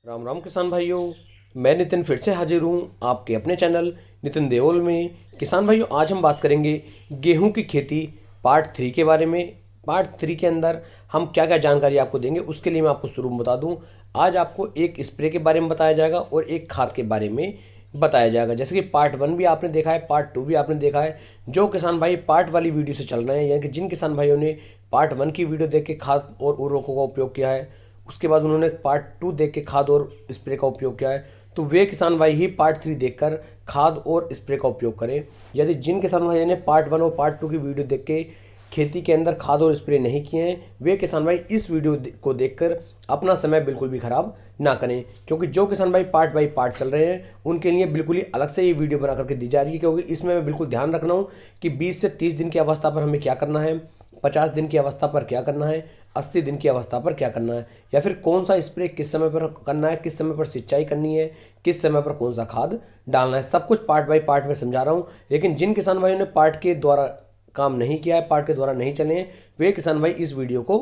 राम राम किसान भाइयों। मैं नितिन फिर से हाजिर हूँ आपके अपने चैनल नितिन देओल में। किसान भाइयों, आज हम बात करेंगे गेहूं की खेती पार्ट 3 के बारे में। पार्ट 3 के अंदर हम क्या क्या जानकारी आपको देंगे उसके लिए मैं आपको शुरू में बता दूं। आज आपको एक स्प्रे के बारे में बताया जाएगा और एक खाद के बारे में बताया जाएगा। जैसे कि पार्ट 1 भी आपने देखा है, पार्ट 2 भी आपने देखा है। जो किसान भाई पार्ट वाली वीडियो से चल रहे हैं, यानी कि जिन किसान भाइयों ने पार्ट 1 की वीडियो देख के खाद और उर्वरकों का उपयोग किया है, उसके बाद उन्होंने पार्ट 2 देख के खाद और स्प्रे का उपयोग किया है, तो वे किसान भाई ही पार्ट 3 देखकर खाद और स्प्रे का उपयोग करें। यदि जिन किसान भाई ने पार्ट 1 और पार्ट 2 की वीडियो देख के खेती के अंदर खाद और स्प्रे नहीं किए हैं, वे किसान भाई इस वीडियो को देखकर अपना समय बिल्कुल भी खराब ना करें। क्योंकि जो किसान भाई पार्ट बाई पार्ट चल रहे हैं उनके लिए बिल्कुल ही अलग से ये वीडियो बना करके दी जा रही है। क्योंकि इसमें मैं बिल्कुल ध्यान रख रहा हूँ कि 20 से 30 दिन की अवस्था पर हमें क्या करना है, 50 दिन की अवस्था पर क्या करना है, 80 दिन की अवस्था पर क्या करना है, या फिर कौन सा स्प्रे किस समय पर करना है, किस समय पर सिंचाई करनी है, किस समय पर कौन सा खाद डालना है, सब कुछ पार्ट बाय पार्ट में समझा रहा हूँ। लेकिन जिन किसान भाइयों ने पार्ट के द्वारा काम नहीं किया है, पार्ट के द्वारा नहीं चले हैं, वे किसान भाई इस वीडियो को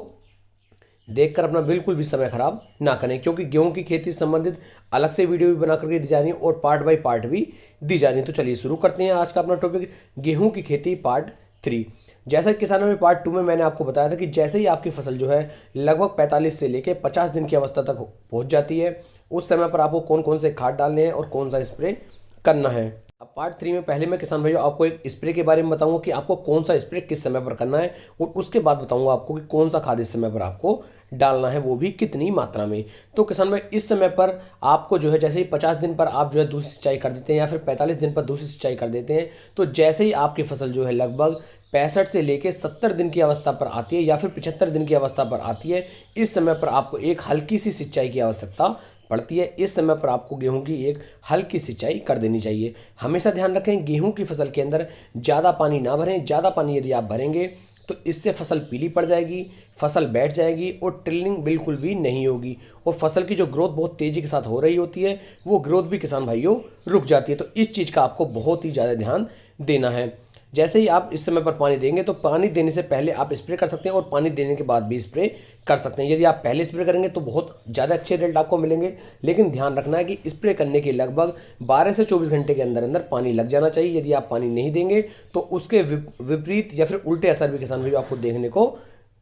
देखकर अपना बिल्कुल भी समय खराब ना करें। क्योंकि गेहूं की खेती से संबंधित अलग से वीडियो भी बना करके दी जा रही है और पार्ट बाय पार्ट भी दी जा रही है। तो चलिए शुरू करते हैं आज का अपना टॉपिक, गेहूं की खेती पार्ट 3। जैसा कि किसानों में पार्ट 2 में मैंने आपको बताया था कि जैसे ही आपकी फसल जो है लगभग 45 से लेकर 50 दिन की अवस्था तक पहुंच जाती है, उस समय पर आपको कौन कौन से खाद डालने हैं और कौन सा स्प्रे करना है। अब पार्ट 3 में पहले मैं किसान भाइयों आपको एक स्प्रे के बारे में बताऊंगा कि आपको कौन सा स्प्रे किस समय पर करना है, और उसके बाद बताऊंगा आपको कि कौन सा खाद इस समय पर आपको डालना है, वो भी कितनी मात्रा में। तो किसान भाई इस समय पर आपको जो है जैसे ही 50 दिन पर आप जो है दूसरी सिंचाई कर देते हैं या फिर 45 दिन पर दूसरी सिंचाई कर देते हैं, तो जैसे ही आपकी फसल जो है लगभग 65 से लेकर 70 दिन की अवस्था पर आती है या फिर 75 दिन की अवस्था पर आती है, इस समय पर आपको एक हल्की सी सिंचाई की आवश्यकता पड़ती है। इस समय पर आपको गेहूं की एक हल्की सिंचाई कर देनी चाहिए। हमेशा ध्यान रखें गेहूं की फसल के अंदर ज़्यादा पानी ना भरें। ज़्यादा पानी यदि आप भरेंगे तो इससे फसल पीली पड़ जाएगी, फसल बैठ जाएगी और टिल्लिंग बिल्कुल भी नहीं होगी, और फसल की जो ग्रोथ बहुत तेज़ी के साथ हो रही होती है वो ग्रोथ भी किसान भाइयों रुक जाती है। तो इस चीज़ का आपको बहुत ही ज़्यादा ध्यान देना है। जैसे ही आप इस समय पर पानी देंगे तो पानी देने से पहले आप स्प्रे कर सकते हैं और पानी देने के बाद भी स्प्रे कर सकते हैं। यदि आप पहले स्प्रे करेंगे तो बहुत ज़्यादा अच्छे रिजल्ट आपको मिलेंगे, लेकिन ध्यान रखना है कि स्प्रे करने के लगभग 12 से 24 घंटे के अंदर अंदर पानी लग जाना चाहिए। यदि आप पानी नहीं देंगे तो उसके विपरीत या फिर उल्टे असर भी किसान भाई आपको देखने को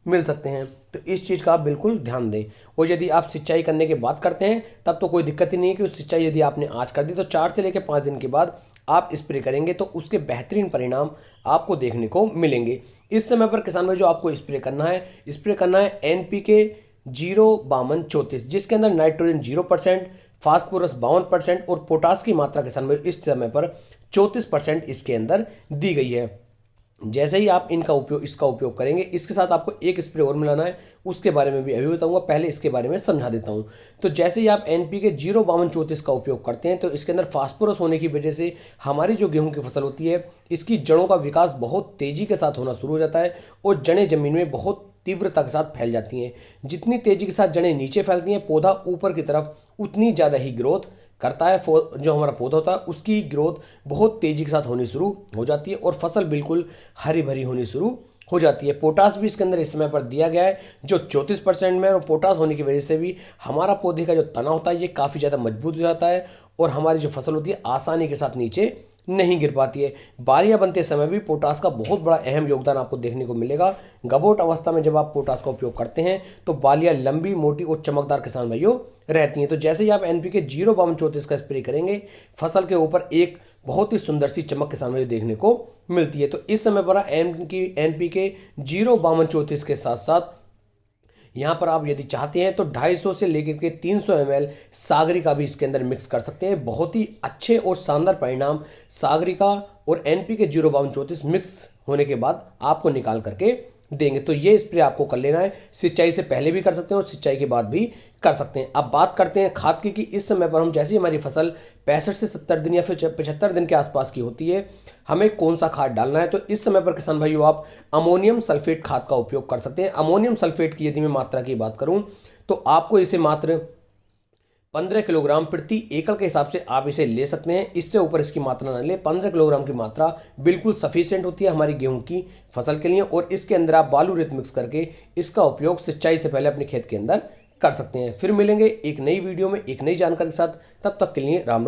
मिल सकते हैं। तो इस चीज़ का आप बिल्कुल ध्यान दें। और यदि आप सिंचाई करने के बाद करते हैं तब तो कोई दिक्कत ही नहीं है कि उस सिंचाई यदि आपने आज कर दी तो 4 से लेकर 5 दिन के बाद आप स्प्रे करेंगे तो उसके बेहतरीन परिणाम आपको देखने को मिलेंगे। इस समय पर किसान भाई जो आपको स्प्रे करना है NPK 05234, जिसके अंदर नाइट्रोजन 0%, फास्फोरस 52% और पोटास की मात्रा किसान भाई इस समय पर 34% इसके अंदर दी गई है। जैसे ही आप इसका उपयोग करेंगे, इसके साथ आपको एक स्प्रे और मिलाना है, उसके बारे में भी अभी बताऊंगा। पहले इसके बारे में समझा देता हूं। तो जैसे ही आप NPK 05234 का उपयोग करते हैं तो इसके अंदर फास्फोरस होने की वजह से हमारी जो गेहूं की फसल होती है इसकी जड़ों का विकास बहुत तेजी के साथ होना शुरू हो जाता है और जड़ें जमीन में बहुत तीव्रता के साथ फैल जाती हैं। जितनी तेजी के साथ जड़ें नीचे फैलती हैं, पौधा ऊपर की तरफ उतनी ज़्यादा ही ग्रोथ करता है। जो हमारा पौधा होता है उसकी ग्रोथ बहुत तेजी के साथ होनी शुरू हो जाती है और फसल बिल्कुल हरी भरी होनी शुरू हो जाती है। पोटास भी इसके अंदर इस समय पर दिया गया है जो 34% में, और पोटास होने की वजह से भी हमारा पौधे का जो तना होता है ये काफ़ी ज़्यादा मजबूत हो जाता है और हमारी जो फसल होती है आसानी के साथ नीचे नहीं गिर पाती है। बालियां बनते समय भी पोटास का बहुत बड़ा अहम योगदान आपको देखने को मिलेगा। गबोट अवस्था में जब आप पोटास का उपयोग करते हैं तो बालियां लंबी, मोटी और चमकदार किसान भाइयों रहती हैं। तो जैसे ही आप NPK 05234 का स्प्रे करेंगे, फसल के ऊपर एक बहुत ही सुंदर सी चमक किसान भाइयों देखने को मिलती है। तो इस समय पर NPK 05234 के साथ साथ यहाँ पर आप यदि चाहते हैं तो 250 से लेकर के 300 ml सागरिका भी इसके अंदर मिक्स कर सकते हैं। बहुत ही अच्छे और शानदार परिणाम सागरिका और NPK 05234 मिक्स होने के बाद आपको निकाल करके देंगे। तो ये स्प्रे आपको कर लेना है। सिंचाई से पहले भी कर सकते हैं और सिंचाई के बाद भी कर सकते हैं। अब बात करते हैं खाद की कि इस समय पर हम जैसे ही हमारी फसल 65 से 70 दिन या फिर 75 दिन के आसपास की होती है, हमें कौन सा खाद डालना है। तो इस समय पर किसान भाइयों आप अमोनियम सल्फेट खाद का उपयोग कर सकते हैं। अमोनियम सल्फेट की यदि मैं मात्रा की बात करूं तो आपको इसे मात्र 15 किलोग्राम प्रति एकड़ के हिसाब से आप इसे ले सकते हैं। इससे ऊपर इसकी मात्रा ना लें। 15 किलोग्राम की मात्रा बिल्कुल सफिशिएंट होती है हमारी गेहूं की फसल के लिए, और इसके अंदर आप बालू रेत मिक्स करके इसका उपयोग सिंचाई से पहले अपने खेत के अंदर कर सकते हैं। फिर मिलेंगे एक नई वीडियो में एक नई जानकारी के साथ, तब तक के लिए राम राम।